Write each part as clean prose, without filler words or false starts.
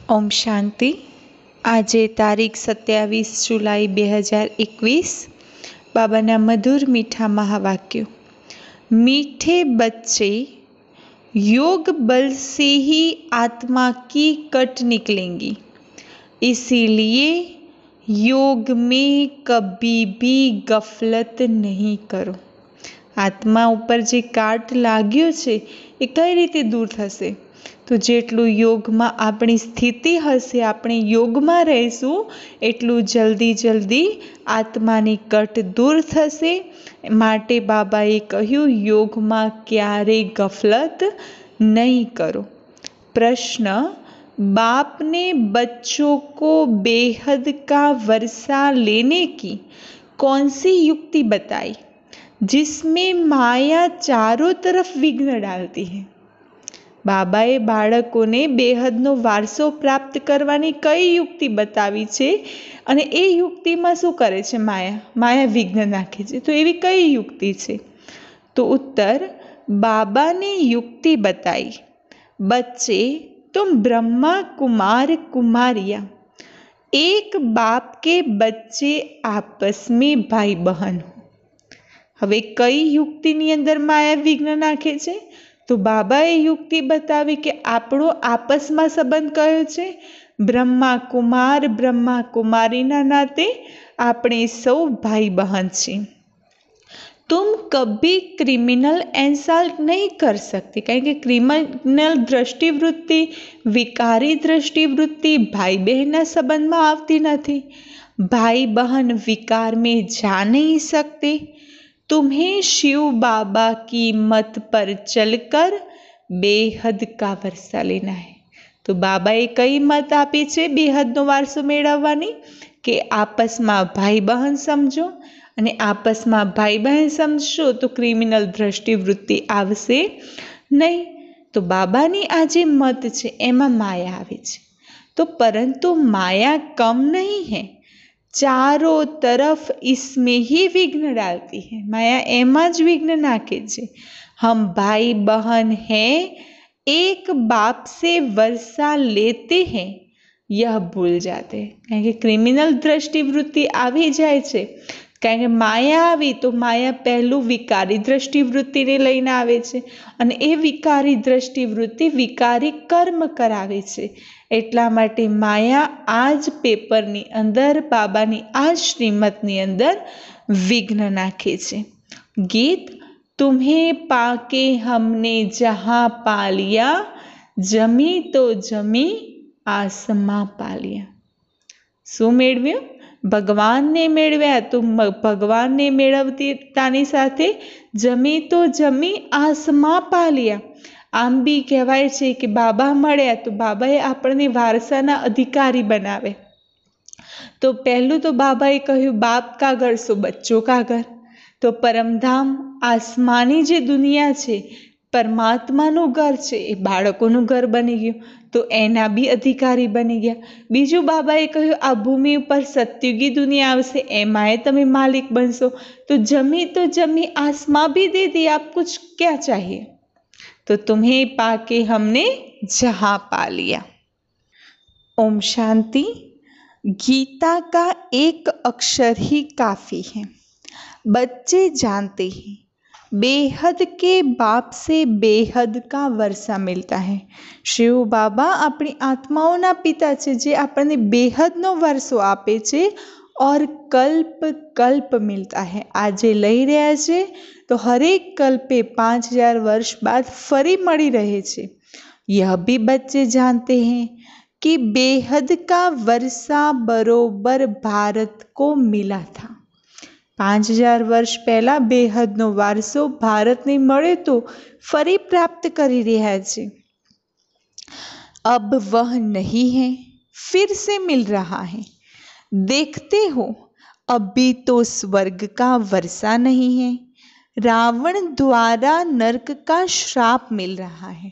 ઓમ શાંતિ. આજે તારીખ 27 જુલાઈ 2021. બાબાના મધુર મીઠા મહાવાક્યો. मीठे बच्चे योग बल से ही आत्मा की कट निकलेंगी, इसीलिए योग में कभी भी गफलत नहीं करो। आत्मा ઉપર જે કાટ લાગ્યો છે એ કઈ રીતે દૂર થશે? તો જેટલું યોગમાં આપણી સ્થિતિ હશે, આપણે યોગમાં રહીશું, એટલું જલ્દી આત્માની કટ દૂર થશે। માટે બાબાએ કહ્યું, યોગમાં ક્યારેય ગફલત नहीं करो। प्रश्न, बाप ने बच्चों को बेहद का वर्षा लेने की कौन सी युक्ति बताई जिसमें माया चारों तरफ विघ्न डालती है? બાબાએ બાળકોને બેહદનો વારસો પ્રાપ્ત કરવાની કઈ યુક્તિ બતાવી છે અને એ યુક્તિમાં શું કરે છે? માયા વિઘ્ન નાખે છે। તો એવી કઈ યુક્તિ છે? તો उत्तर, बाबा ने युक्ति बताई, बच्चे तुम ब्रह्मा कुमार कुमारियाँ, एक बाप के बच्चे आपस में भाई बहन हो। હવે કઈ યુક્તિની અંદર માયા વિઘ્ન નાખે છે? તો બાબાએ યુક્તિ બતાવી કે આપણો આપસમાં સંબંધ કયો છે? બ્રહ્મા કુમારીના નાતે આપણે સૌ ભાઈ બહેન છીએ। तुम कभी क्रिमिनल इंसल्ट नहीं कर सकते, કારણ કે ક્રિમિનલ દ્રષ્ટિવૃત્તિ, વિકારી દ્રષ્ટિવૃત્તિ ભાઈ બહેનના સંબંધમાં આવતી નથી। भाई बहन विकार में जा नहीं सकते। तुम्हें शिव बाबा की मत पर चलकर बेहद का वर्षा लेना है। तो બાબાએ કઈ મત આપી છે બેહદનો વારસો મેળવવાની? કે આપસમાં ભાઈ બહેન સમજો, અને આપસમાં ભાઈ બહેન સમજશો તો ક્રિમિનલ દ્રષ્ટિવૃત્તિ આવશે નહીં। તો બાબાની આ જે મત છે એમાં માયા આવે છે। તો પરંતુ માયા કમ નહીં है, चारों तरफ इसमें ही विघ्न डालती है। माया एमा ज विघ्न नाखे छे। हम भाई बहन हैं, एक बाप से वर्षा लेते हैं, यह भूल जाते हैं। કારણ કે ક્રિમિનલ દ્રષ્ટિવૃત્તિ આવી જાય છે, કારણ કે માયા આવી તો માયા પહેલું વિકારી દ્રષ્ટિવૃત્તિને લઈને આવે છે, અને એ વિકારી દ્રષ્ટિવૃત્તિ વિકારી કર્મ કરાવે છે। એટલા માટે માયા આ જ પેપરની અંદર, બાબાની આ જ શ્રીમતની અંદર વિઘ્ન નાખે છે। ગીત, तुम्हें पाके हमने जहाँ पा लिया, जमी तो जमी आसमां पा लिया। શું મેળવ્યું? ભગવાનને મેળવ્યા તો ભગવાનને મેળવતાની સાથે જમી તો જમી આસમાં પાલ્યા। આમ બી કહેવાય છે કે બાબા મળ્યા તો બાબાએ આપણને વારસાના અધિકારી બનાવે। તો પહેલું તો બાબાએ કહ્યું, બાપ કા ઘર સો બચ્ચો કા ઘર। તો પરમધામ આસમાની જે દુનિયા છે, પરમાત્માનું ઘર છે, એ બાળકોનું ઘર બની ગયું, તો એના બી અધિકારી બની ગયા। બીજું બાબાએ કહ્યું, આ ભૂમિ ઉપર સત્યુગી દુનિયા આવશે, એમાંય તમે માલિક બનશો। તો જમી आसमां भी दे दी, आप कुछ क्या चाहिए? तो तुम्हें पाके हमने जहाँ पा लिया। ओम शांति। गीता का एक अक्षर ही काफी है। बच्चे जानते हैं बेहद के बाप से बेहद का वर्षा मिलता है। शिव बाबा अपनी आत्माओना पिता छे, जे आपने बेहदनो वर्षो आपे छे, और कल्प कल्प मिलता है। आजे लई रह्या छे तो हरेक कल्पे 5000 वर्ष बाद फरी मળી रहे छे। यह भी बच्चे जानते हैं कि बेहद का वर्षा बरोबर भारत को मिला था। 5000 वर्ष पहला बेहदनो वारसो भारतने મળ્યો તો ફરી પ્રાપ્ત કરી રહ્યા છે। अब वह नहीं है, फिर से मिल रहा है। देखते हो, अभी तो स्वर्ग का वर्षा नहीं है, रावण द्वारा नरक का श्राप मिल रहा है।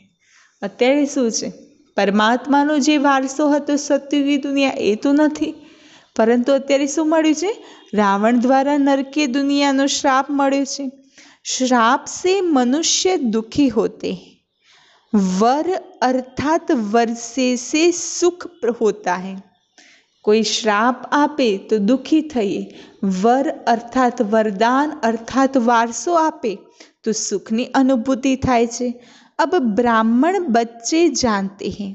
અત્યારે શું છે? પરમાત્માનો જે વારસો હતો સત્યુગી દુનિયા, એ તો નથી, પરંતુ અત્યારે શું મળ્યું છે? રાવણ દ્વારા નરકીય દુનિયાનો શ્રાપ મળ્યો છે। श्राप से मनुष्य दुखी होते हैं, वर अर्थात वर्षे से सुख होता है। कोई श्राप आपे तो दुखी थઈએ, वर अर्थात वरदान अर्थात वारसो आपे तो सुखनी अनुभूति थाय छे। अब ब्राह्मण बच्चे जानते हैं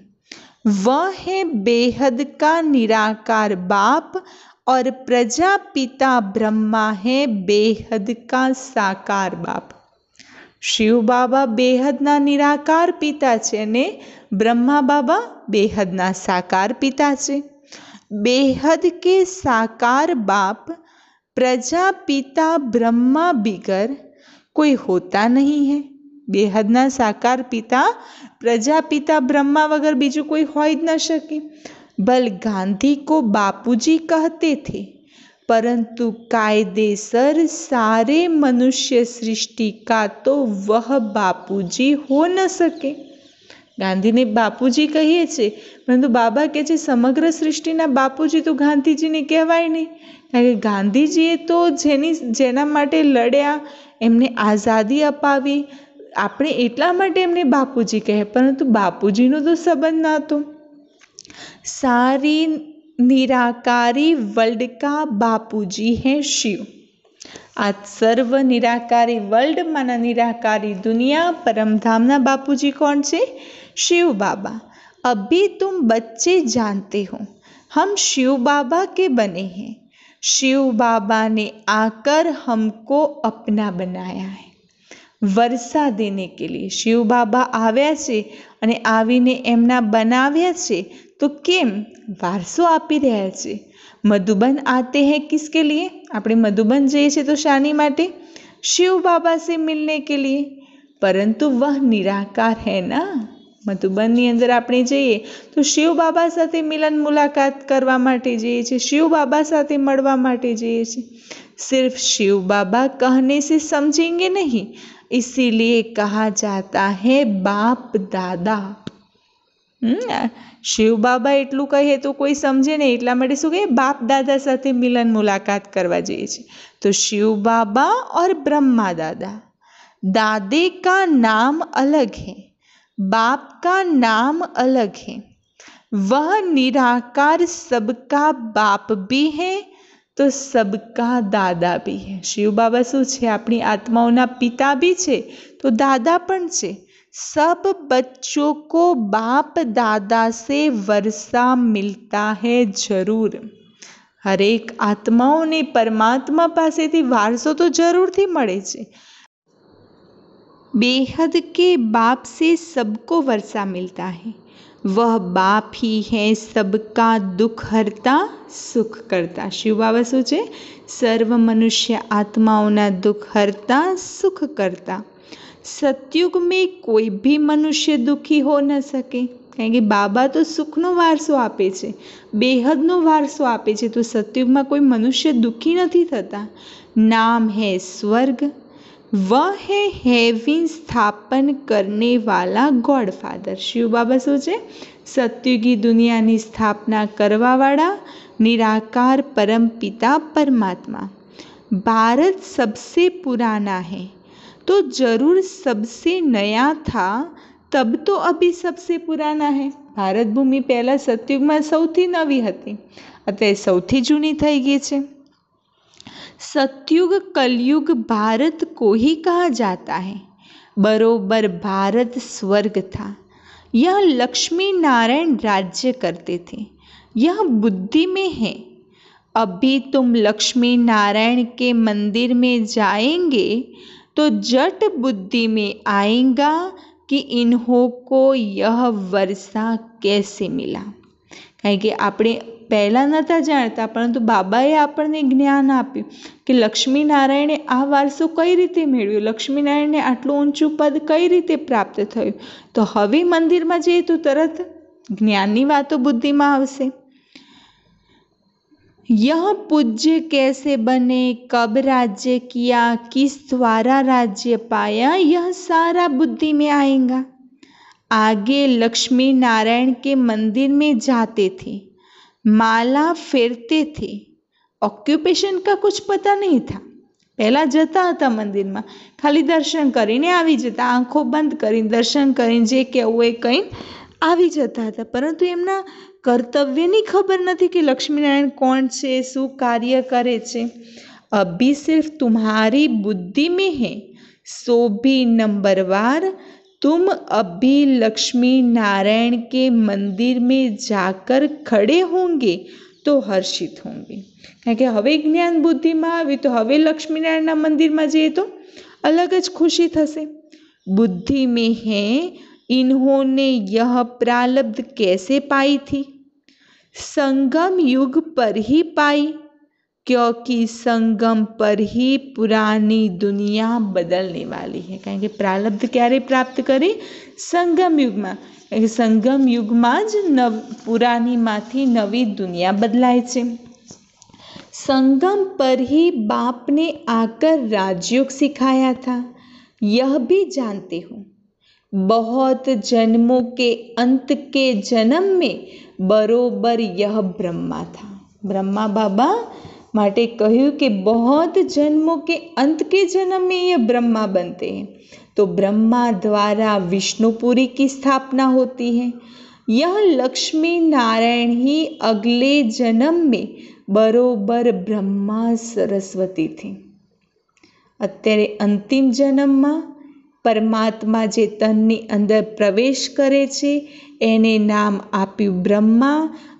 वह है बेहद का निराकार बाप और प्रजापिता ब्रह्मा है बेहद का साकार बाप। शिव बाबा बेहदना निराकार पिता छे ने ब्रह्मा बाबा बेहदना साकार पिता छे। बेहद के साकार बाप प्रजापिता ब्रह्मा बिगर कोई होता नहीं है। बेहदना साकार पिता प्रजापिता ब्रह्मा वगर बीजू कोई हो ही न सके। भल गांधी को बापूजी कहते थे, परंतु कायदेसर सारे मनुष्य सृष्टि का तो वह बापूजी हो न सके। गांधीने बापूजी कहीए छे, परंतु बाबा कहे छे समग्र सृष्टिना बापूजी तो गांधीजीने कहेवाय नहीं, कारण के गांधीजीए तो जेना माटे लड्या, एमने आज़ादी अपावी, આપણે એટલા માટે એમને બાપુજી કહે, પરંતુ બાપુજીનો તો સંબંધ નહોતો। सारी निराकारी वर्ल्ड का बापूजी है शिव। आज सर्व निराकारी वर्ल्ड माना निराकारी दुनिया परमधामना बापूजी कौन से? शिव बाबा। अभी तुम बच्चे जानते हो हम शिव बाबा के बने हैं। शिव बाबा ने आकर हमको अपना बनाया है वर्षा देने के लिए। शिव बाबा आव्या छे अने आवीने एमना बनाव्या छे, तो केम वारसो आपी रह्या छे। मधुबन आते हैं किसके लिए? આપણે मधुबन જઈએ છીએ तो शानी माटे? शिव बाबा से मिलने के लिए, परंतु वह निराकार है ना। मधुबननी अंदर આપણે જઈએ તો शिव बाबा સાથે मिलन मुलाकात करवा माटे जઈએ છીએ, शिव बाबा સાથે મળવા માટે જઈએ છીએ। सिर्फ शिव बाबा कहने से समझेंगे नहीं, इसीलिए कहा जाता है बाप दादा। शिव बाबा एटलू कहे तो कोई समझे नहीं, એટલા માટે શું કહે? बाप दादा साथे मिलन मुलाकात करवा जઈએ છીએ। तो शिव बाबा और ब्रह्मा दादा, दादे का नाम अलग है, बाप का नाम अलग है। वह निराकार सबका बाप भी है तो सबका दादा भी है। शिव बाबा शू छे? अपनी आत्माओना पिता भी छे तो दादा पण छे। सब बच्चों को बाप दादा से वर्षा मिलता है जरूर। हरेक आत्माओं ने परमात्मा पासेथी वारसो तो जरूर थी मळे छे। बेहद के बाप से सबको वर्षा मिलता है। वह बाप ही है सबका दुख हरता सुख करता। शिव बाबा शू छे? सर्व मनुष्य आत्माओना दुख हरता सुख करता। सतयुग में कोई भी मनुष्य दुखी हो न सके, कारण के बाबा तो सुखनो वारसो आपे छे, बेहदनो वारसो आपे छे, तो सतयुग में कोई मनुष्य दुखी नहीं थता। नाम है स्वर्ग, वह है हेवन स्थापन करने वाला गॉड फादर। शिव बाबा शू छे? सतयुगी दुनियानी स्थापना करवावाळा निराकार परम पिता परमात्मा। भारत सबसे पुराना है तो जरूर सबसे नया था, तब तो अभी सबसे पुराना है। भारत भूमि पहला सतयुग में सौथी नवी हती, अत्यारे सौथी जूनी थई गई छे। सतयुग कलयुग भारत को ही कहा जाता है। बरोबर भारत स्वर्ग था। यह लक्ष्मी नारायण राज्य करते थे। यह बुद्धि में है। अभी तुम लक्ष्मी नारायण के मंदिर में जाएंगे तो जट बुद्धि में आएगा कि इन्हों को यह वर्षा कैसे मिला। कारण के આપણે પહેલાં નહોતા જાણતા, પરંતુ બાબાએ આપણને જ્ઞાન આપ્યું કે લક્ષ્મીનારાયણે આ વારસો કઈ રીતે મેળવ્યો, લક્ષ્મીનારાયણને આટલું ઊંચું પદ કઈ રીતે પ્રાપ્ત થયું। તો હવે મંદિરમાં જઈએ તો તરત જ્ઞાનની વાતો બુદ્ધિમાં આવશે। यह पूज्य कैसे बने, कब राज्य किया, किस द्वारा राज्य पाया, यह सारा बुद्धि में आएगा। आगे लक्ष्मी नारायण के मंदिर में जाते थे, माला फेरते थे। ऑक्यूपेशन का कुछ पता नहीं था, પહેલાં જતા હતા મંદિરમાં, ખાલી દર્શન કરીને આવી જતા, આંખો બંધ કરીને દર્શન કરીને જે કહેવું એ કહીને આવી જતા હતા. પરંતુ એમના કર્તવ્યની ખબર નથી કે લક્ષ્મીનારાયણ કોણ છે, શું કાર્ય કરે છે. અભી સિર્ફ तुम्हारी बुद्धि में है, सो भी नंबरवार तुम अभी लक्ष्मी नारायण के मंदिर में जाकर खड़े होंगे तो हर्षित होंगे. કારણ કે હવે જ્ઞાન બુદ્ધિમાં આવ્યું તો હવે લક્ષ્મીનારાયણના મંદિરમાં જઈએ તો અલગ જ ખુશી થશે. बुद्धि में है, इन्होंने यह प्रारब्ध कैसे पाई थी? संगम युग पर ही पाई, क्योंकि संगम पर ही पुरानी दुनिया बदलने वाली है. કારણ કે પ્રારબ્ધ ક્યારે પ્રાપ્ત કરી? સંગમ યુગમાં. સંગમ યુગમાં જ પુરાનીમાંથી નવી દુનિયા બદલાય છે. संगम पर ही बाप ने आकर राजयोग सिखाया था, यह भी जानते हो. बहुत जन्मों के अंत के जन्म में बरोबर यह ब्रह्मा था. ब्रह्मा बाबा माटे कहूँ कि बहुत जन्मों के अंत के जन्म में यह ब्रह्मा बनते हैं, तो ब्रह्मा द्वारा विष्णुपुरी की स्थापना होती है. यह लक्ष्मी नारायण ही अगले जन्म में बरोबर ब्रह्मा सरस्वती थी. અત્યારે અંતિમ જન્મમાં પરમાત્મા જે તનની અંદર પ્રવેશ કરે છે એને નામ આપ્યું બ્રહ્મા,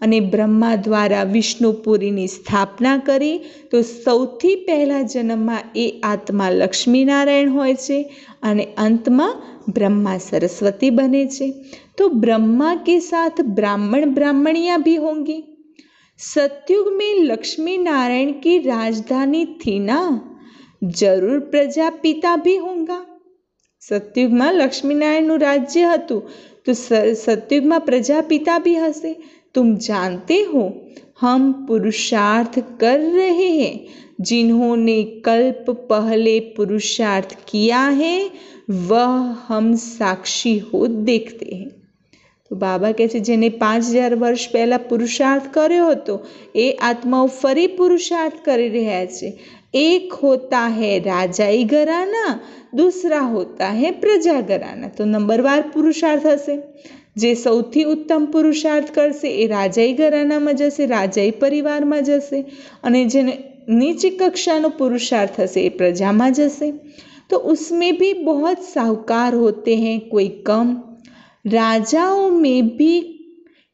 અને બ્રહ્મા દ્વારા વિષ્ણુપુરીની સ્થાપના કરી. તો સૌથી પહેલા જન્મમાં એ આત્મા લક્ષ્મીનારાયણ હોય છે અને અંતમાં ब्रह्मा सरस्वती बने छे. तो ब्रह्मा के साथ ब्राह्मण ब्राह्मणियाँ भी होंगी. सतयुग में लक्ष्मी नारायण की राजधानी थी ना, जरूर प्रजापिता भी होगा. सतयुग में लक्ष्मी नारायण राज्य हतुं तो सतयुग में प्रजापिता भी हसे. तुम जानते हो हम पुरुषार्थ कर रहे हैं, जिन्होंने कल्प पहले पुरुषार्थ किया है वह हम साक्षी हो देखते हैं. तो बाबा कहे छे जेने 5000 वर्ष पहला पुरुषार्थ कर्यो हतो ए आत्माओं फरी पुरुषार्थ करी रह्या छे. एक होता है राजाई घराना, दूसरा होता है प्रजा घराना. तो नंबरवार पुरुषार्थ हशे. जे सौथी उत्तम पुरुषार्थ करशे ए राजाई घरानामां जशे, राजाई परिवारमां जशे, अने जेने नीची कक्षानो पुरुषार्थ हशे ए प्रजामां जशे. तो उसमें भी बहुत साहूकार होते हैं, कोई कम. राजाओं में भी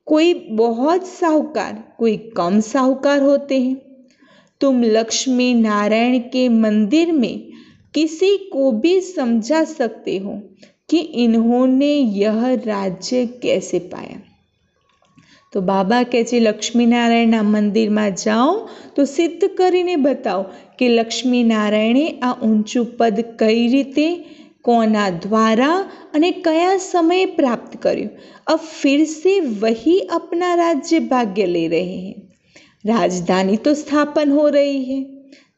कोई बहुत साहूकार, कोई कम साहूकार होते हैं. तुम लक्ष्मी नारायण के मंदिर में किसी को भी समझा सकते हो कि इन्होंने यह राज्य कैसे पाया. तो बाबा कहे लक्ष्मी नारायण मंदिर में जाओ तो सिद्ध करीने बताओ कि लक्ष्मी नारायणे आ ऊंचू पद कई रीते, कोना द्वारा अने कया समय प्राप्त कर्યું. अब फिर से वही अपना राज्य भाग्य ले रहे हैं. राजधानी तो स्थापन हो रही है.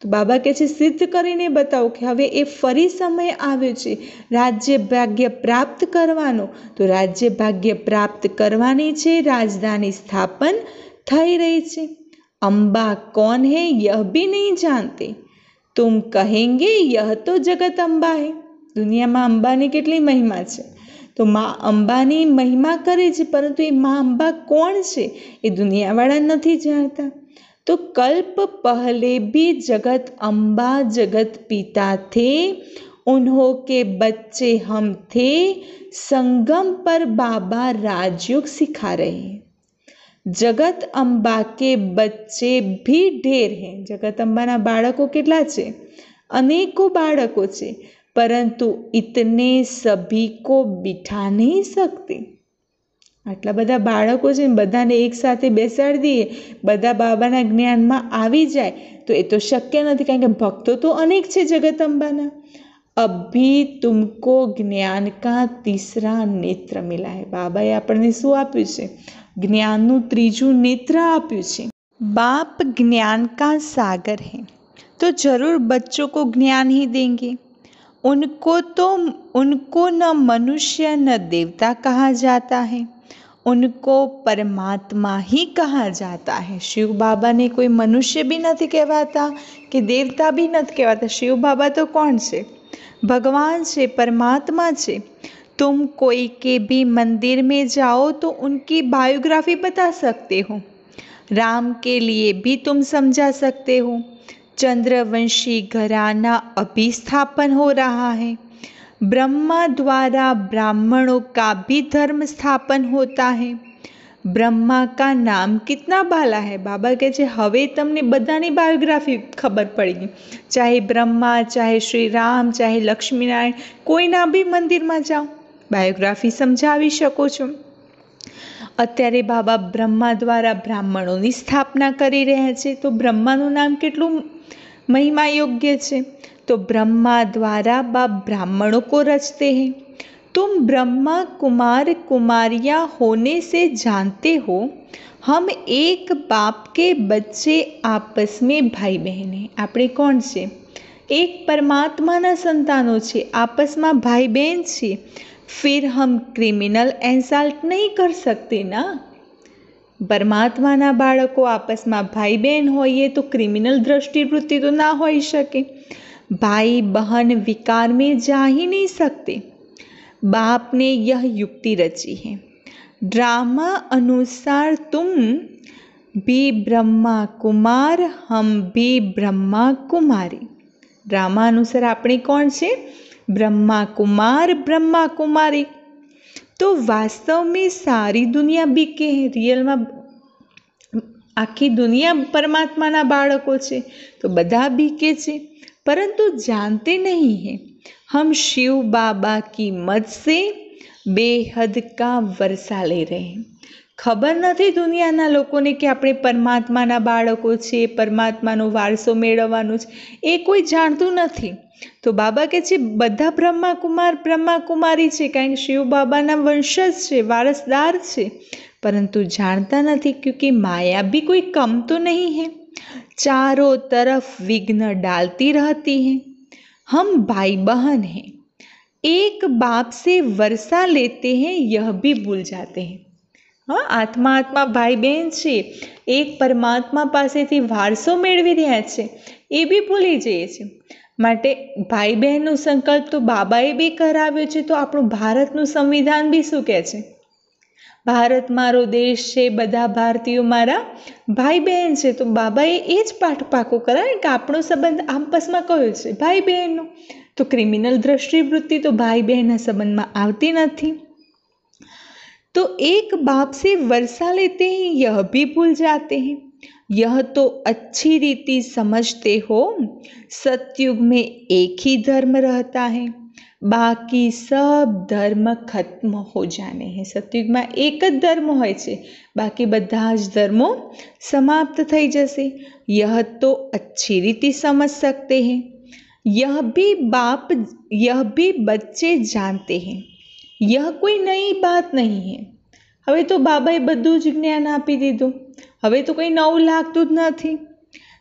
तो बाबा कहे सिद्ध करीने बताओ कि हवे ए फरी समय आव्यो छे राज्य भाग्य प्राप्त करवानो. तो राज्य भाग्य प्राप्त करवानी छे, राजधानी स्थापन थई रही छे. अम्बा कौन है यह भी नहीं जानते. तुम कहेंगे यह तो जगत अम्बा है. दुनिया में अंबानी केटली महिमा छे. तो माँ अंबानी महिमा करे छे, परंतु ए माँ अंबा कोण छे ए दुनियावाळा नथी जानता. तो कल्प पहले भी जगत अम्बा जगत पिता थे, उन्हों के बच्चे हम थे. संगम पर बाबा राजयोग सिखा रहे हैं. जगत अम्बा के बच्चे भी ढेर हैं. जगत अम्बाना बाळको केटला छे? अनेकों बाळको छे, परंतु इतने सभी को बिठा नहीं सकते. आटला बधा बाळको छे, बधाने एक साथे बेसाड़ी दीए, बधा बाबाना ज्ञानमां आवी जाए तो ए तो शक्य नथी, कारण के भक्तो तो अनेक छे जगदंबाना. अभी तुमको ज्ञान का तीसरा नेत्र मिला है. बाबाए आपणे शुं आप्युं छे? ज्ञाननुं त्रीजुं नेत्र आप्युं छे. बाप ज्ञान का सागर है, तो जरूर बच्चों को ज्ञान ही देंगे. उनको न मनुष्य न देवता कहा जाता है. उनको परमात्मा ही कहा जाता है। शिव बाबा ने कोई मनुष्य भी नहीं कहवाता कि देवता भी नहीं कहवाता। शिव बाबा तो कौन है? भगवान से, परमात्मा से। तुम कोई के भी मंदिर में जाओ तो उनकी बायोग्राफी बता सकते हो। राम के लिए भी तुम समझा सकते हो। चंद्रवंशी घराना अभी स्थापन हो रहा है। ब्रह्मा द्वारा ब्राह्मणों का भी धर्म स्थापन होता है। ब्रह्मा का नाम कितना भाला है। बाबा कहे छे हवे तमने बधानी बायोग्राफी खबर पड़ी, चाहे ब्रह्मा, चाहे श्री राम, चाहे लक्ष्मीनारायण, कोईना भी मंदिर में जाओ बायोग्राफी समझावी शको छो। अत्यारे बाबा ब्रह्मा द्वारा ब्राह्मणों स्थापना करी रह्या छे, तो ब्रह्मानुं नाम केटलुं महिमा योग्य छे। तो ब्रह्मा द्वारा बाप ब्राह्मणों को रचते हैं। तुम ब्रह्मा कुमार कुमारियाँ होने से जानते हो हम एक बाप के बच्चे, आपस में भाई बहन हैं। आपणे कौन छे? एक परमात्माना संतानों छे, आपस में भाई बहन छे। फिर हम क्रिमिनल एसॉल्ट नहीं कर सकते ना। परमात्माना बाळको आपस में भाई बहन होइए तो क्रिमिनल दृष्टिवृत्ति तो ना होई शके। भाई बहन विकार में जा ही नहीं सकते। बाप ने यह युक्ति रची है। ड्रामा अनुसार तुम भी ब्रह्मा कुमार, हम भी ब्रह्मा कुमारी। ड्रामा अनुसार आपणे कौन छे? ब्रह्मा कुमार, ब्रह्मा कुमारी। तो वास्तव में सारी दुनिया बीके है। रियल में आखी दुनिया परमात्माना बाळको छे, तो बधा बीके छे, परंतु जानते नहीं हैं। हम शिव बाबा की मद से बेहद का वर्षा ले रहे हैं। खबर नहीं दुनियाना लोकोने कि आपणे परमात्माना बाळको छे, परमात्मानो वारसो मेळववानो छे, ए कोई जाणतुं नहीं। तो बाबा कहे छे बधा ब्रह्मा कुमार ब्रह्मा कुमारी छे, कारण के शिव बाबाना वंशज छे, वारसदार छे, परंतु जानता नहीं क्योंकि माया भी कोई कम तो नहीं है, चारों तरफ विघ्न डालती रहती है। हम भाई बहन हैं, एक बाप से वर्षा लेते हैं, यह भी भूल जाते हैं। हाँ, आत्मा आत्मा भाई बहन छे, एक परमात्मा पासेथी वारसो मेळवी रह्या छे, ए भी भूली जईए छे। माटे भाई बहननो संकल्प तो बाबाए भी कराव्यो छे। तो आपणुं भारतनुं संविधान भी शुं कहे छे? भारत मारो देश छे, बधा भारतीयो मारा भाई बहन छे। तो बाबाए ए ज पाठ पाको करावे के आपणो संबंध आपस में कयो छे? भाई बहननो। तो क्रिमिनल दृष्टिवृत्ति तो भाई बहनना संबंध में आवती नहीं। तो एक बाप से वर्षा लेते हैं, यह भी भूल जाते हैं। यह तो अच्छी रीति समझते हो। सतयुग में एक ही धर्म रहता है, बाकी सब धर्म खत्म हो जाने हैं। सतयुग में एक ज धर्म होय छे, बाकी बधा ज धर्मों समाप्त थई जशे। यह तो अच्छी रीति समझ सकते हैं। यह भी बच्चे जानते हैं। यह कोई नई बात नहीं है। हवे तो बाबाए बधुं ज ज्ञान आपी दीधुं, हवे तो कोई नवुं लागतुं ज नथी।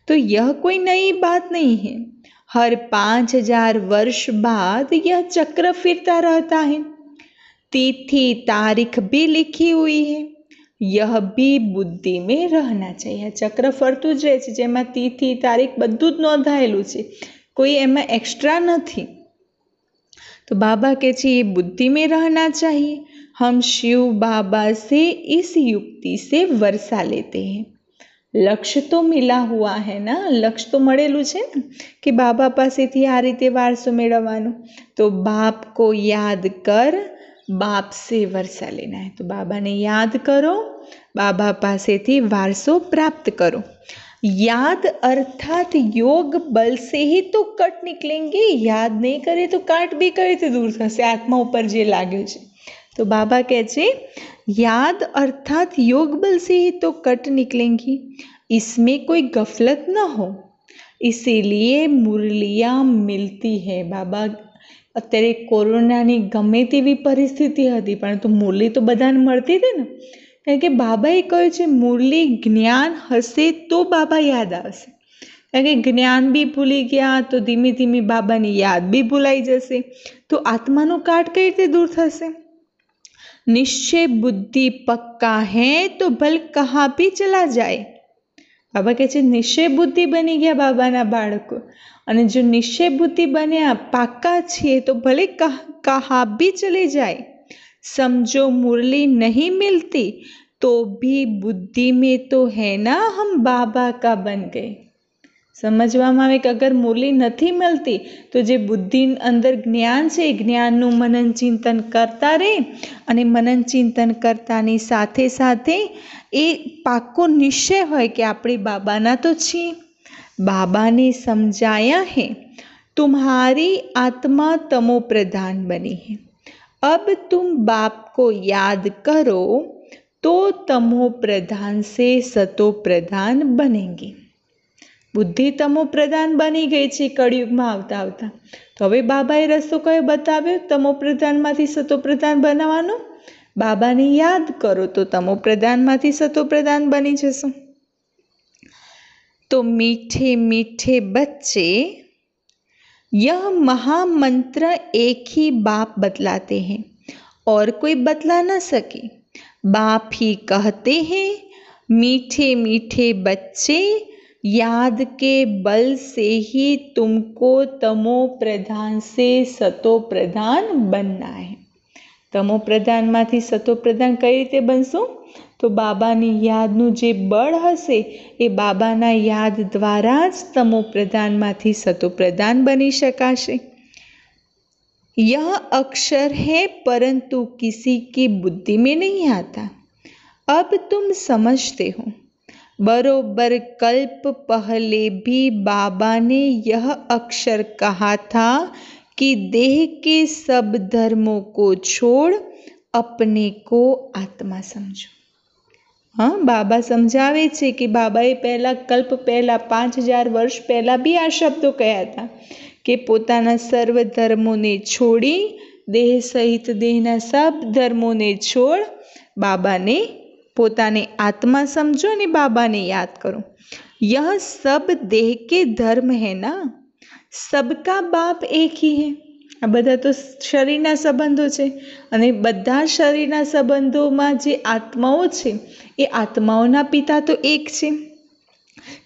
तो यह कोई नई बात नहीं है। हर 5000 वर्ष बाद यह चक्र फिरता रहता है। तिथि तारीख भी लिखी हुई है। यह भी बुद्धि में रहना चाहिए। चक्र फरतुं ज रहे छे, जेमां तिथि तारीख बधुं ज नोंधायेलुं छे, कोई एमां एक्स्ट्रा नहीं। तो बाबा कहे छे ये बुद्धि में रहना चाहिए। हम शिव बाबा से इस युक्ति से वर्षा लेते हैं। लक्ष्य तो मिला हुआ है ना, लक्ष्य तो मळेलुं छे ने कि बाबा पासेथी आ रीते वारसो मेळववानो। तो बाप को याद कर, बाप से वर्षा लेना है। तो बाबा ने याद करो, बाबा पासेथी वारसो प्राप्त करो। याद अर्थात योग बल से ही तो कट निकलेंगे। याद नहीं करे तो काट भी करे तो दूर थशे, आत्मा ऊपर जे लाग्यो छे। तो बाबा कहे छे याद अर्थात योग बल से ही तो कट निकलेंगी, इसमें कोई गफलत न हो, इसीलिए मुरलियाँ मिलती है। बाबा अत्यारे कोरोनानी गमे तेवी परिस्थिति हती, परंतु मुरली तो बधाने मळती हती ने, कारण के बाबाए कह्युं छे मुरली ज्ञान हशे तो बाबा याद आवशे। कारण के ज्ञान भी भूली गया तो धीमे धीमे बाबानी याद भी भूलाई जशे, तो आत्मानो काट कई रीते दूर थशे। निश्चय बुद्धि पक्का है तो भले कहाँ भी चला जाए। बाबा कहे छे निश्चय बुद्धि बनी गया बाबाना बाळको, अने जो निश्चय बुद्धि बन्या पाक्का छे तो भले कहाँ भी चले जाए। समझो मुरली नहीं मिलती तो भी बुद्धि में तो है ना हम बाबा का बन गए। समझवामां आवे कि अगर मुरली नहीं मिलती तो जे बुद्धि अंदर ज्ञान छे, ज्ञाननुं मनन चिंतन करता रहे अने मनन चिंतन करतानी साथे साथे ए पाक्को निश्चय होय कि आपणे बाबाना तो छीए। बाबा ने समझाया है तुम्हारी आत्मा तमो प्रधान बनी है, अब तुम बाप को याद करो तो तमो प्रधान से सतो प्रधान बनेंगी। बुद्धि तमो प्रधान बनी गई है कलयुग में आवता आवता, तो हवे बाबाए रस्तो कयो बताव्यो तमो प्रधान मांथी सतो प्रधान बनाववानो। बाबा ने याद करो तो तमो प्रधान मांथी सतो प्रधान बनी जशो। तो मीठे मीठे बच्चे, यह महामंत्र एक ही बाप बतलाते हैं और कोई बतला न सके। बाप ही कहते हैं मीठे मीठे बच्चे, याद के बल से ही तुमको तमो प्रधान से सतो प्रधान बनना है। तमो प्रधान मांथी सतो प्रधान कई रीते बनशो? तो बाबानी यादनुं जे बळ हशे ए बाबाना याद द्वारा ज तमो प्रधान मांथी सतो प्रधान बनी शकाशे। यह अक्षर है परंतु किसी की बुद्धि में नहीं आता। अब तुम समझते हो। बरोबर कल्प पहले भी बाबा ने यह अक्षर कहा था कि देह के सब धर्मों को छोड़ अपने को आत्मा समझो। हाँ, बाबा समझावे छे कि बाबाए पहला कल्प पहला 5000 वर्ष पहला भी आ शब्दों कह्या था कि पोताना सर्व धर्मों ने छोड़ी, देह सहित देहना सब धर्मों ने छोड़ बाबा ने पोताने आत्मा समझो ने बाबा ने याद करो। यह सब देह के धर्म है ना, सबका बाप एक ही है। आ बधा तो शरीरना संबंधों छे अने बधा शरीरना संबंधोमां जे आत्माओं छे ए आत्माओना पिता तो एक छे।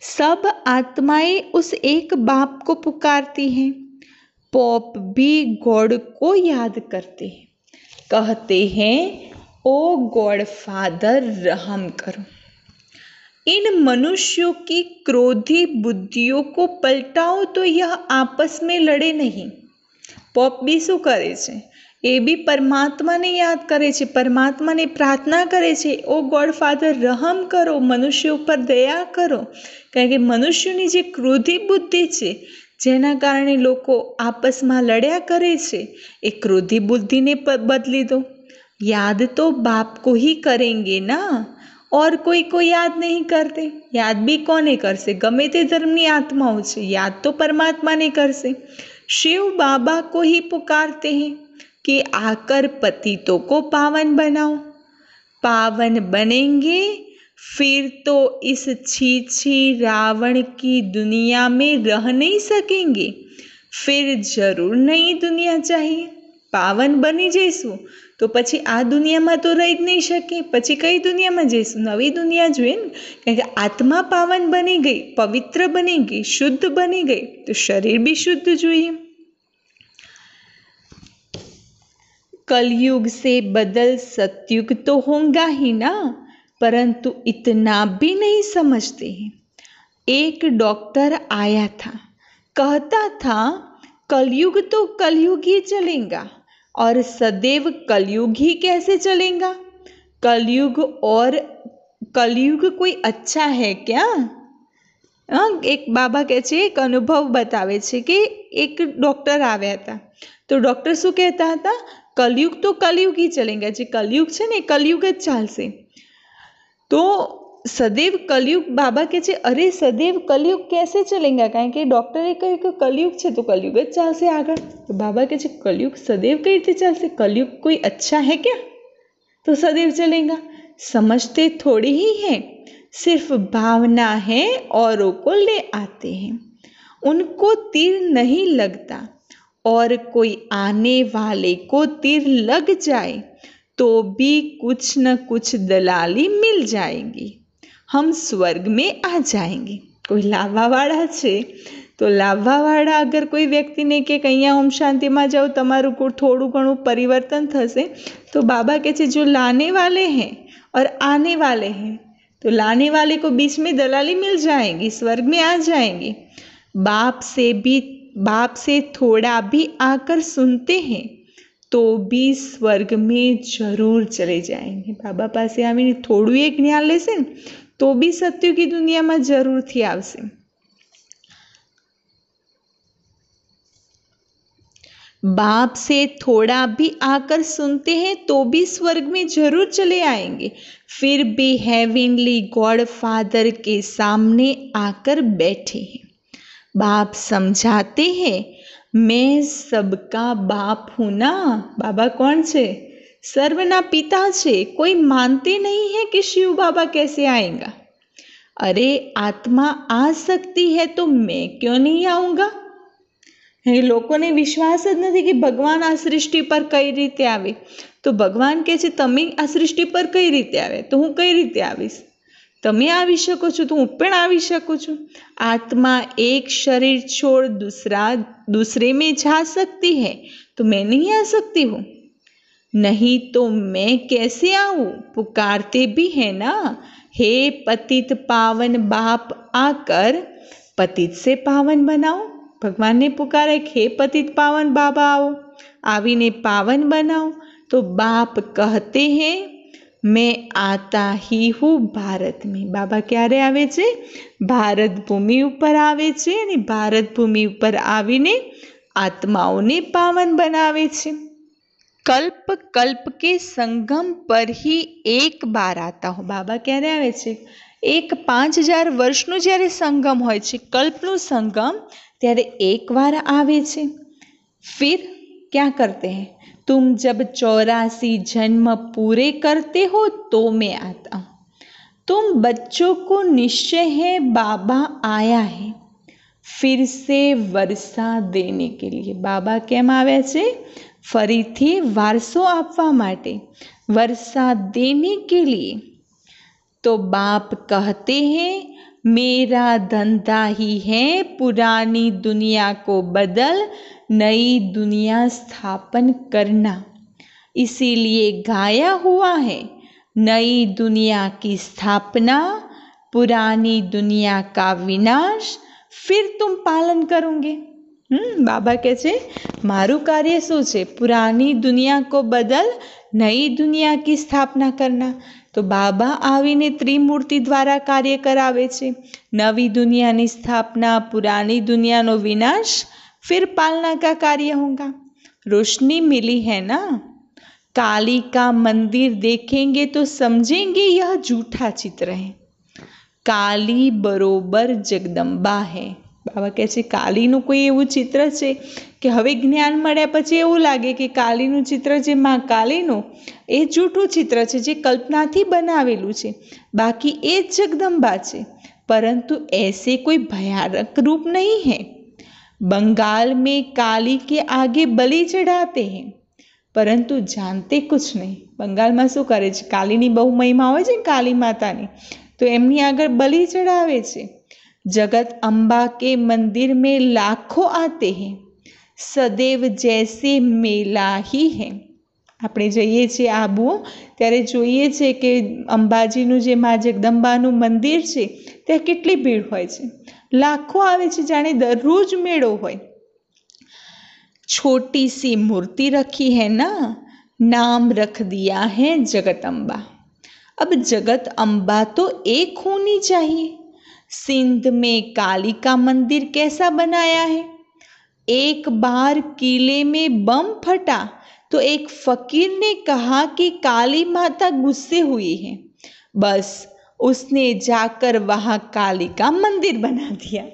सब आत्माएं उस एक बाप को पुकारती हैं। पोप भी गॉड को याद करते हैं, कहते हैं ओ गॉड फादर रहम करो। इन मनुष्यों की क्रोधी बुद्धियों को पलटाओ तो यह आपस में लड़े नहीं। पोप भी शू करे छे? ए भी परमात्मा ने याद करे छे, परमात्मा ने प्रार्थना करे छे ओ गॉड फादर रहम करो, मनुष्यों पर दया करो। कारण के मनुष्योनी जे क्रोधी बुद्धि छे जेना कारणे लोको आपस में लड्या करे छे ए क्रोधी बुद्धि ने बदली दो। याद तो बाप को ही करेंगे ना, और कोई को याद नहीं करते। याद भी कोने करसे? गमे ते धर्मनी आत्माओं छे, याद तो परमात्मा ने करसे। शिव बाबा को ही पुकारते हैं कि आकर पतितों को पावन बनाओ। पावन बनेंगे फिर तो इस छीछी रावण की दुनिया में रह नहीं सकेंगे, फिर जरूर नई दुनिया चाहिए। पावन बनी जईशु तो पछी आ दुनिया में तो रही ज नहीं शके, पछी कई दुनिया में जईशु? नवी दुनिया जोईए ने। कारण के आत्मा पावन बनी गई, पवित्र बनी गई, शुद्ध बनी गई तो शरीर भी शुद्ध जोईए। कलयुग से बदल सतयुग तो होगा ही ना, परंतु इतना भी नहीं समझते हैं। एक डॉक्टर आया था, कहता था कलयुग तो कलयुग ही चलेगा, और सदैव कलयुग ही कैसे चलेगा? कलयुग और कलयुग कोई अच्छा है क्या? एक बाबा कहे छे, एक अनुभव बतावे छे कि एक डॉक्टर आव्या था, तो डॉक्टर शू कहता था? कलयुग तो कलयुग ही चलेगा, जे कलयुग छे ने कलयुग ज चालशे। तो सदैव कलयुग, बाबा कहे छे अरे सदैव कलयुग कैसे चलेगा? कारण के डॉक्टरे कह्युं कि कलयुग छे तो कलयुग ज चालशे आगळ। तो बाबा कहे छे कलयुग सदैव कई रीते चालशे? कलयुग कोई अच्छा है क्या तो सदैव चलेगा? समझते थोड़ी ही है, सिर्फ भावना है, औरों को ले आते हैं। उनको तीर नहीं लगता, और कोई आने वाले को तीर लग जाए तो भी कुछ न कुछ दलाली मिल जाएगी, हम स्वर्ग में आ जाएंगे। कोई लाभवावाળા છે તો લાભવાવાળા અગર કોઈ વ્યક્તિને કે અહીંયા ઓમ શાંતિમાં જાઓ તમારું થોડું ઘણું પરિવર્તન થશે, તો બાબા કહે છે જો લાने वाले हैं और आने वाले हैं तो लाने वाले को बीच में दलाली मिल जाएगी, स्वर्ग में आ जाएंगे। बाप से थोड़ा भी आकर सुनते हैं तो भी स्वर्ग में जरूर चले जाएंगे। बाबा पासे आवीने थोड़ું એ જ્ઞાન લેશે ને તો બી સત્યુ की દુનિયામાં જરૂરથી આવશે। बाप से थोड़ा भी आकर सुनते हैं तो भी स्वर्ग में जरूर चले आएंगे, फिर भी हेवनली गॉड फादर के सामने आकर बैठे हैं। बाप समझाते हैं मैं सबका बाप हूँ ना। बाबा कौन छे? सर्वना पिता छे। कोई मानते नहीं है कि शिव बाबा कैसे आएगा। अरे आत्मा आ सकती है तो मैं क्यों नहीं आऊँगा। એ લોકોને વિશ્વાસ જ નથી કે ભગવાન આ સૃષ્ટિ પર કઈ રીતે આવે, તો ભગવાન કહે છે તમે આ સૃષ્ટિ પર કઈ રીતે આવે તો હું કઈ રીતે આવીશ, તમે આવી શકો છો તો હું પણ આવી શકું છું। आत्मा एक शरीर छोड़ दूसरे में जा सकती है तो मैं नहीं आ सकती हूँ। नहीं तो मैं कैसे आऊँ, पुकारते भी है ना, हे पतित पावन बाप आकर पतित से पावन बनाओ। भगवान ने पुकारा हे पतित पावन बाबा आओ, आवीने पावन बनाओ। तो बाप कहते हैं मैं आता ही हूँ भारत में। बाबा क्यारे आवे छे? भारत भूमि उपर आवे छे अने भारत भूमि उपर आवीने आत्माओने पावन बनावे छे। कल्प कल्प के संगम पर ही एक बार आता हूँ। बाबा क्यारे आवे छे? एक 5000 वर्षनु ज्यारे संगम होय छे, कल्पनु संगम, त्यारे एक बार आवे छे। फिर क्या करते हैं? तुम जब 84 जन्म पूरे करते हो तो मैं आता हूँ। तुम बच्चों को निश्चय है बाबा आया है फिर से वर्षा देने के लिए। बाबा केम आव्या छे? फरीथी वारसो आपवा माटे, वर्षा देने के लिए। तो बाप कहते हैं मेरा धंधा ही है पुरानी दुनिया को बदल नई दुनिया स्थापन करना, इसीलिए गाया हुआ है नई दुनिया की स्थापना, पुरानी दुनिया का विनाश, फिर तुम पालन करोगे। बाबा कहे छे मारू कार्य शू छे? पुरानी दुनिया को बदल नई दुनिया की स्थापना करना। तो बाबा आवीने त्रिमूर्ति द्वारा कार्य करावे छे, नवी दुनियानी स्थापना, पुरानी दुनियानो विनाश, फिर पालना का कार्य होगा। रोशनी मिली है ना। काली का मंदिर देखेंगे तो समझेंगे यह झूठा चित्र है। काली बरोबर जगदंबा है। बाबा कहे छे कालीनु कोई एवुं चित्र छे कि हवे ज्ञान मळ्या पछी एवुं लागे कि कालीनु चित्र जे मां कालीनु ए जूठुं चित्र छे, जे कल्पनाथी बनावेलुं छे, बाकी ए जगदंबा छे, परंतु ऐसे कोई भयानक रूप नहीं है। बंगाल में काली के आगे बलि चढ़ाते हैं परंतु जानते कुछ नहीं। बंगाल में शू करे छे? कालीनी बहु महिमा होय छे काली मातानी, तो एमनी आगे बलि चढ़ावे छे। जगत अम्बा के मंदिर में लाखों आते हैं, सदैव जैसे मेला ही है। આપણે જઈએ છીએ આબુ ત્યારે જોઈએ છે કે અંબાજીનું જે મા જગદંબાનું મંદિર છે ત્યાં કેટલી ભીડ હોય છે, લાખો આવે છે, જાણે દરરોજ મેળો હોય। छोटी सी मूर्ति रखी है ना, नाम रख दिया है जगत अम्बा। अब जगत अम्बा तो एक होनी चाहिए। सिंध में काली का मंदिर कैसा बनाया है? एक बार किले में बम फटा तो एक फकीर ने कहा कि काली माता गुस्से हुई है, बस उसने जाकर वहाँ काली का मंदिर बना दिया।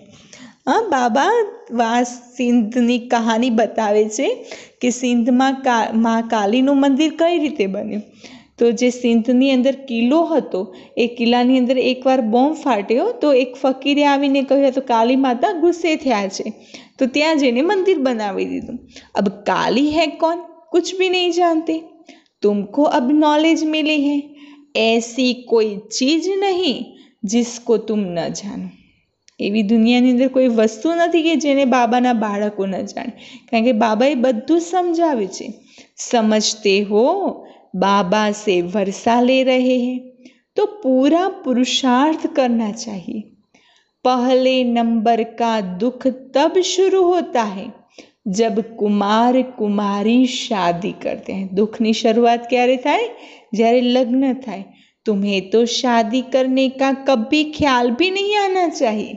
हाँ, बाबा वहाँ सिंधनी कहानी बतावे छे कि सिंध में माँ कालीनु मंदिर कई रीते बन्युं। तो जे सिंधनी अंदर किलो हतो ए किलानी अंदर एक बार बॉम्ब फाट्यो तो एक फकीरे आवीने कह्युं तो काली माता गुस्से थया छे, तो त्यां जईने मंदिर बनावी दीधुं। अब काली है कौन? कुछ भी नहीं जानते। तुमको अब नॉलेज मिली है। ऐसी कोई चीज नहीं जिसको तुम न जानो। એવી દુનિયાની અંદર કોઈ વસ્તુ નથી કે જેને બાબાના બાળકો ન જાણે, કારણ કે બાબાએ બધું સમજાવ્યું છે। સમજતે હો बाबा से वर्षा ले रहे हैं तो पूरा पुरुषार्थ करना चाहिए। पहले नंबर का दुख तब शुरू होता है जब कुमार कुमारी शादी करते हैं। दुखनी शुरुआत क्यारे थाय? જ્યારે લગ્ન થાય। तुम्हें तो शादी करने का कभी ख्याल भी नहीं आना चाहिए।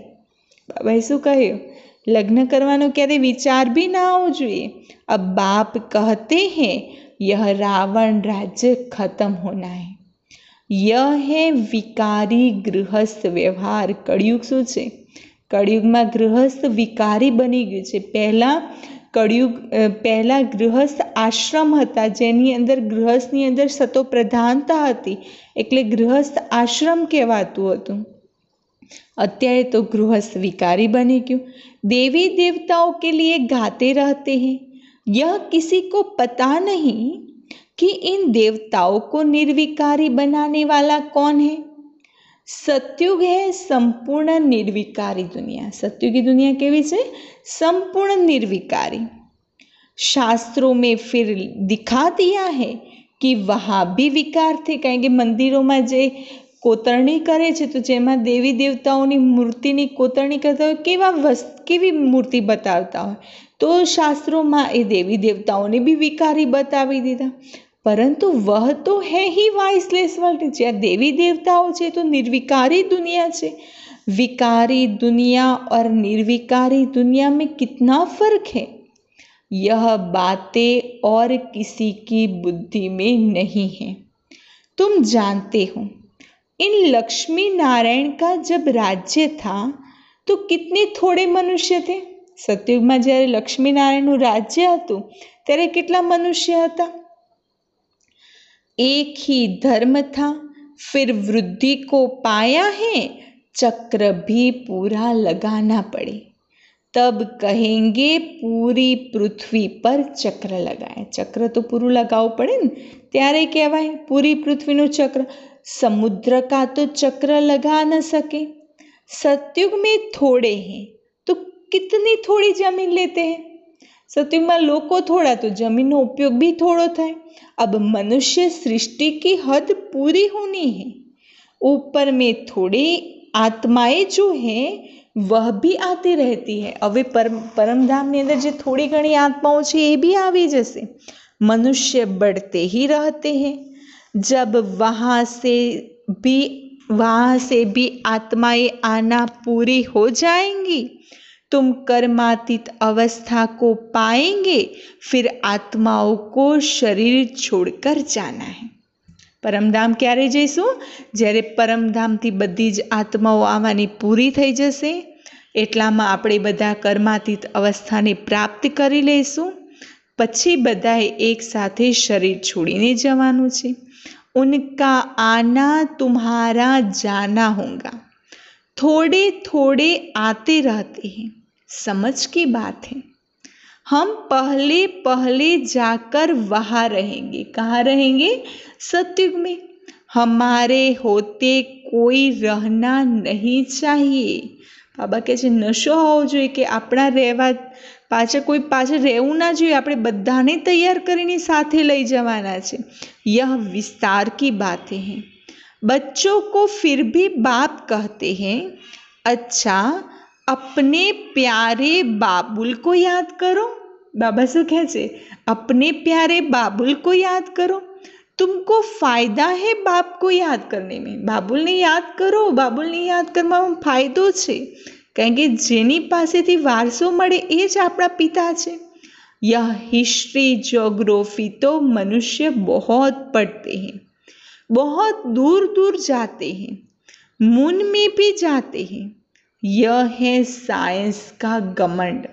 बाबाए શું કહ્યું? લગ્ન કરવાનો ક્યારે વિચાર भी ना આવવો જોઈએ। अब बाप कहते हैं यह रावण राज्य खत्म होना है। यह है विकारी गृहस्थ व्यवहार। कળિયુગ શું છે? કળિયુગમાં ગૃહસ્થ વિકારી બની ગયું છે। પહેલા ગૃહસ્થ આશ્રમ હતા, જેની અંદર ગૃહસ્થની અંદર સતો પ્રધાનતા હતી, એટલે ગૃહસ્થ આશ્રમ કહેવાતું હતું। અત્યારે તો ગૃહસ્થ વિकारी बनी क्यों? देवी देवताओं के लिए गाते रहते हैं। यह किसी को पता नहीं कि इन देवताओं को निर्विकारी बनाने वाला कौन है। सतयुग है संपूर्ण निर्विकारी दुनिया। सतयुगी दुनिया केवी छे? संपूर्ण निर्विकारी। शास्त्रों में फिर दिखा दिया है कि वहाँ भी विकार थे, कारण के मंदिरों में जे कोतरणी करे छे तो जेमां देवी देवताओनी मूर्तिनी कोतरणी करता होय केवी मूर्ति बतावता होय, तो शास्त्रों में ए देवी देवताओने भी विकारी बतावी दीधा। परंतु वह तो है ही वाइसलेस वर्ल्ड। ज्यां देवी देवताओं छे तो निर्विकारी दुनिया छे। विकारी दुनिया और निर्विकारी दुनिया में कितना फर्क है, यह बातें और किसी की बुद्धि में नहीं है। तुम जानते हो इन लक्ष्मी नारायण का जब राज्य था तो कितने थोड़े मनुष्य थे। सतयुग में જ્યારે लक्ष्मी नारायण राज्य હતું ત્યારે કેટલા મનુષ્ય હતા? एक ही धर्म था, फिर वृद्धि को पाया है, चक्र भी पूरा लगाना पड़े, तब कहेंगे पूरी पृथ्वी पर चक्र लगाए। चक्र तो पूરું लगावવું પડે ને, ત્યારે કહેવાય પૂરી પૃથ્વીનું ચક્ર। समुद्र का तो चक्र लगा न सके। सतयुग में थोड़े हैं तो कितनी थोड़ी जमीन लेते हैं। सतयुग में लोको थोड़ा तो जमीन नो उपयोग भी थोड़ो थाय। अब मनुष्य सृष्टि की हद पूरी होनी है। ऊपर में थोड़ी आत्माएं जो है वह भी आती रहती है। अवे परमधाम ने अंदर जो थोड़ी घणी आत्माओं छे ए भी आवी जशे। मनुष्य बढ़ते ही रहते हैं। जब वहाँ से भी आत्माएं आना पूरी हो जाएंगी, तुम कर्मातीत अवस्था को पाएंगे, फिर आत्माओं को शरीर छोड़कर जाना है। परमधाम क्यारे जईशुं? જ્યારે પરમધામથી બધી જ આત્માઓ આવવાની પૂરી થઈ જશે, એટલામાં આપણે બધા કર્માતીત અવસ્થાને પ્રાપ્ત કરી લઈશું, પછી બધાએ એક સાથે શરીર છોડીને જવાનું છે। उनका आना तुम्हारा जाना होगा। थोड़े थोड़े आते रहते हैं। समझ की बात है। हम पहले पहले जाकर वहाँ रहेंगे। कहाँ रहेंगे? सतयुग में। हमारे होते कोई रहना नहीं चाहिए। बाबा कहे छे नशो होवो जोईए के आपणा रहेवा पाछळ कोई पाछळ रहेवुं ना जोईए, आपणे बधाने तैयार करीने साथे लई जवाना छे। यह विस्तार की बातें हैं। बच्चों को फिर भी बाप कहते हैं, अच्छा अपने प्यारे बाबुल को याद करो। बाबा शू कहे छे? अपने प्यारे बाबुल को याद करो। तुमको फायदा है बाप को याद करने में। बाबुल ने याद करो। बाबुल ने याद करवामां फायदो छे, कारण के जेनी पासेथी वारसो मळे ए ज आपणा पिता छे। यह हिस्ट्री ज्योग्राफी तो मनुष्य बहुत पढ़ते हैं, बहुत दूर दूर जाते हैं, मून में भी जाते हैं। यह है साइंस का घमंड।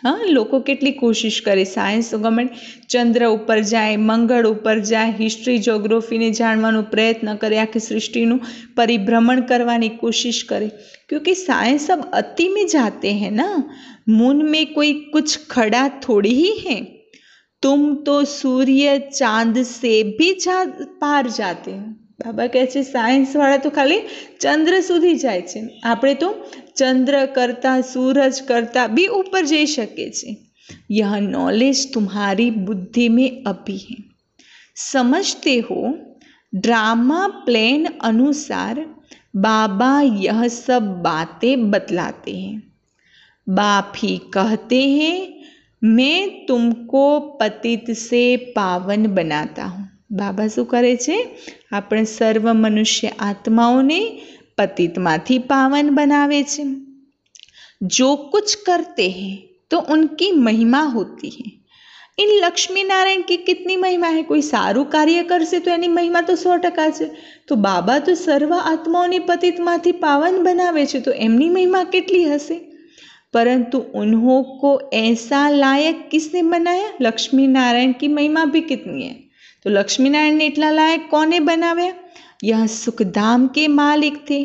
हाँ, लोको केटली कोशिश करे, साइंस घमंड, चंद्र ऊपर जाए, मंगल ऊपर जाए, हिस्ट्री ज्योग्राफी ने जाणवानो प्रयत्न करे, आखी सृष्टिनु परिभ्रमण करवानी कोशिश करे, क्योंकि साइंस अब अति में जाते हैं ना। मून में कोई कुछ खड़ा थोड़ी ही है। तुम तो सूर्य चांद से भी पार जाते हो। बाबा कहे छे सायन्स वाला तो खाली चंद्र सुधी जाए छे, आपणे तो चंद्र करता सूरज करता भी ऊपर जई शके छे। यह नॉलेज तुम्हारी बुद्धि में अभी है। समझते हो, ड्रामा प्लान अनुसार बाबा यह सब बातें बतलाते हैं। बाप ही कहते हैं मैं तुमको पतित से पावन बनाता हूँ। बाबा शू करे छे? આપણે સર્વ મનુષ્ય આત્માઓને પતિતમાંથી પાવન બનાવે છે। जो कुछ करते हैं तो उनकी महिमा होती है। इन लक्ष्मी नारायण की कितनी महिमा है। कोई सारू कार्य करશે तो એની महिमा तो 100% છે। तो बाबा तो सर्व आत्माओने पतितમાંથી पावन बनावे છે, तो એમની महिमा કેટલી હશે। परंतु उन्हों को ऐसा लायक किसने बनाया? लक्ष्मी नारायण की महिमा भी कितनी है। तो लक्ष्मी नारायण ने इतना लायक कौने बनाव्या? यह सुखधाम के मालिक थे।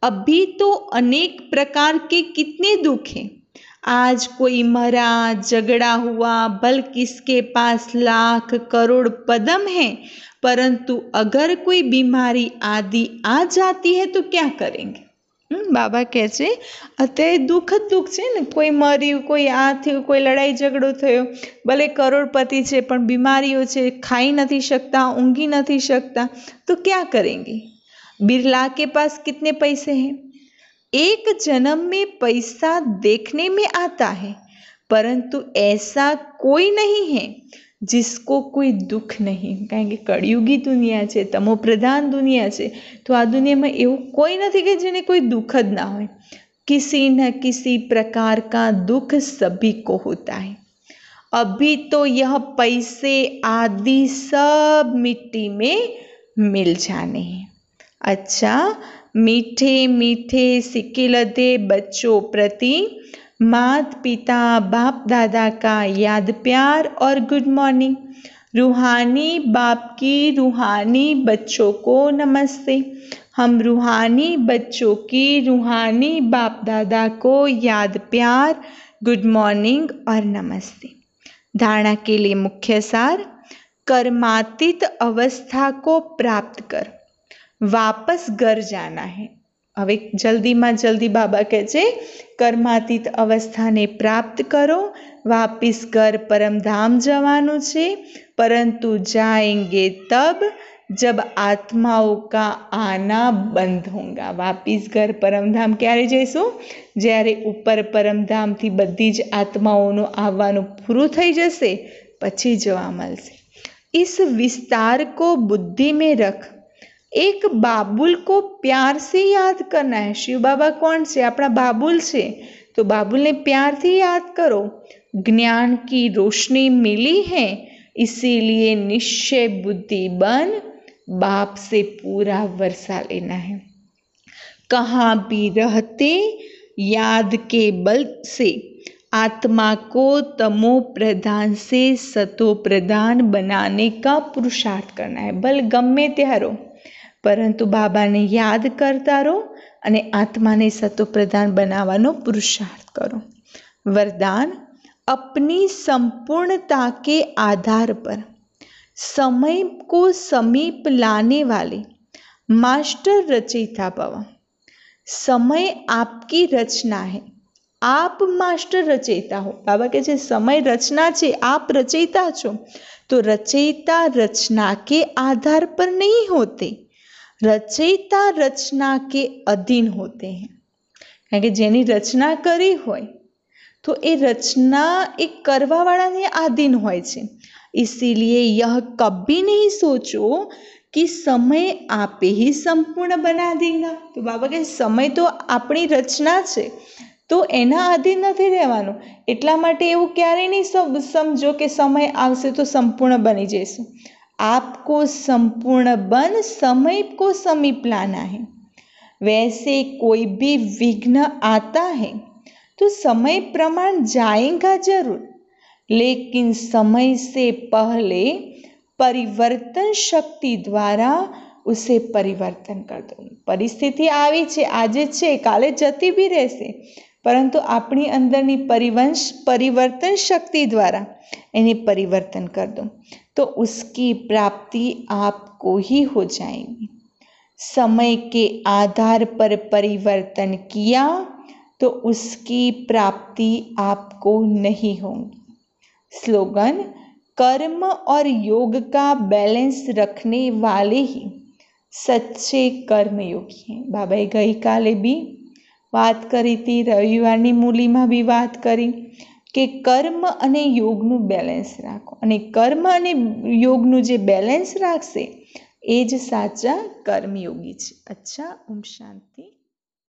अभी तो अनेक प्रकार के कितने दुख हैं। आज कोई मरा, झगड़ा हुआ, भल किसके पास लाख करोड़ पदम है, परंतु अगर कोई बीमारी आदि आ जाती है तो क्या करेंगे। बाबा कहे छे अत्यारे दुख ज दुख छे ने। कोई मर्यु, कोई आ थयुं, कोई लड़ाई झगड़ो थयो, भले करोड़पति छे पण बीमारीओ छे, खाई नहीं सकता, ऊँघी नहीं सकता, तो क्या करेंगे। बिरला के पास कितने पैसे हैं? एक जन्म में पैसा देखने में आता है, परंतु ऐसा कोई नहीं है जिसको कोई दुख नहीं। कारण के कलियुगी दुनिया है, तमो प्रधान दुनिया है, तो आ दुनिया में एवं कोई नहीं कि जेने कोई दुख ज ना हो। किसी न किसी प्रकार का दुख सभी को होता है। अभी तो यह पैसे आदि सब मिट्टी में मिल जाने हैं। अच्छा, मीठे मीठे सिक्के लदे बच्चों प्रति माता पिता बाप दादा का याद प्यार और गुड मॉर्निंग। रूहानी बाप की रूहानी बच्चों को नमस्ते। हम रूहानी बच्चों की रूहानी बाप दादा को याद प्यार, गुड मॉर्निंग और नमस्ते। धारणा के लिए मुख्य सार, कर्मातीत अवस्था को प्राप्त कर वापस घर जाना है। હવે જલ્દીમાં જલ્દી બાબા કહે છે કર્માતીત અવસ્થાને પ્રાપ્ત કરો, વાપિસ ઘર પરમધામ જવાનું છે। પરંતુ જાएंगे तब जब आत्माओं का आना बंद होगा। वापिस घर परमधाम क्यारे जईशुं? જ્યારે ઉપર પરમધામથી બધી જ આત્માઓનું આવવાનું પૂરું થઈ જશે પછી જવા મળશે। इस विस्तार को बुद्धि में रख। एक बाबुल को प्यार से याद करना है। शिव बाबा कौन से? अपना बाबुल से, तो बाबुल ने प्यार से याद करो। ज्ञान की रोशनी मिली है, इसीलिए निश्चय बुद्धि बन बाप से पूरा वर्षा लेना है। कहाँ भी रहते याद के बल से आत्मा को तमो प्रधान से सतो प्रधान बनाने का पुरुषार्थ करना है। भले गमे त्यारो, परंतु बाबा ने याद करता रहो अने आत्मा ने सतो प्रधान बनावानो पुरुषार्थ करो। वरदान, अपनी संपूर्णता के आधार पर समय को समीप लाने वाले मास्टर रचयिता भव। समय आपकी रचना है, आप मास्टर रचयिता हो। बाबा कहे छे समय रचना छे, आप रचयिता छो। तो रचयिता रचना के आधार पर नहीं होते, रचयिता रचना के अधीन होते हैं। कारण के जेनी रचना करी होय तो ए रचना एक करवा वाला ने अधीन होय छे। इसीलिए यह कभी नहीं सोचो कि समय आपे ही संपूर्ण बना देगा। तो बाबा के समय तो अपनी रचना छे, तो एना अधीन नहीं रहेवानुं। एटला माटे एवुं क्यारेय नहीं समझो कि समय आवशे तो संपूर्ण बनी जईशुं। आपको संपूर्ण बन समय को समीप लाना है। वैसे कोई भी विघ्न आता है तो समय प्रमाण जाएगा जरूर, लेकिन समय से पहले परिवर्तन शक्ति द्वारा उसे परिवर्तन कर दो। परिस्थिति आवी छे, आजे छे, काले जती भी रहेशे, પરંતુ આપણી અંદરની પરિवर्तन शक्ति द्वारा इन्हें परिवर्तन कर दो तो उसकी प्राप्ति आपको ही हो जाएगी। समय के आधार पर परिवर्तन किया तो उसकी प्राप्ति आपको नहीं होगी। स्लोगन: कर्म और योग का बैलेंस रखने वाले ही सच्चे कर्मयोगी हैं। बाबाए गई काले भी વાત કરી હતી, રવિવારની મૂલીમાં બી વાત કરી કે કર્મ અને યોગનું બેલેન્સ રાખો, અને કર્મ અને યોગનું જે બેલેન્સ રાખશે એ જ સાચા કર્મયોગી છે. અચ્છા, ઓમ શાંતિ.